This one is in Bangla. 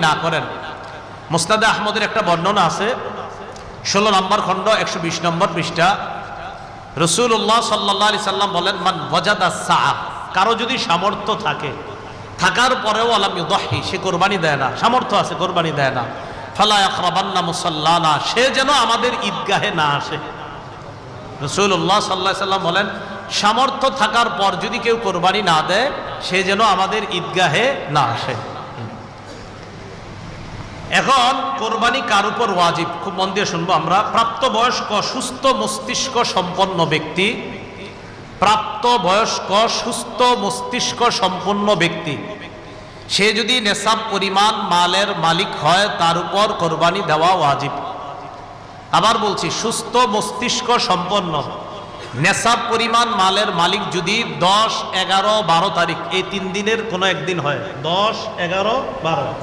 না করেন। মুসনাদে আহমদের একটা বর্ণনা আছে, 16 নম্বর খণ্ড 120 নম্বর পৃষ্ঠা। রাসূলুল্লাহ সাল্লাল্লাহু আলাইহি সাল্লাম বলেন, মান ওয়াজাদা সাআ, কারো যদি সামর্থ্য থাকে, থাকার পরেও আলাম ইউদাহি, সে কোরবানি দেয় না, সামর্থ্য আছে কোরবানি দেয় না, ফালা ইয়াকরাবান্না মুসাল্লানা, সে যেন আমাদের ঈদগাহে না আসে। রাসূলুল্লাহ সাল্লাল্লাহু আলাইহি সাল্লাম বলেন, সামর্থ্য থাকার পর যদি কেউ কোরবানি না দেয়, সে যেন আমাদের ঈদগাহে না আসে। এখন কোরবানি কার উপর ওয়াজিব, খুব মন দিয়ে শুনবো আমরা। প্রাপ্তবয়স্ক সুস্থ মস্তিষ্ক সম্পন্ন ব্যক্তি, প্রাপ্তবয়স্ক সুস্থ মস্তিষ্ক সম্পন্ন ব্যক্তি, সে যদি নেশাব পরিমাণ মালের মালিক হয়, তার উপর কোরবানি দেওয়া ওয়াজিব। আবার বলছি, সুস্থ মস্তিষ্ক সম্পন্ন নেশাব পরিমাণ মালের মালিক যদি 10, 11, 12 তারিখ এই 3 দিনের কোনো একদিন হয়, 10, 11, 12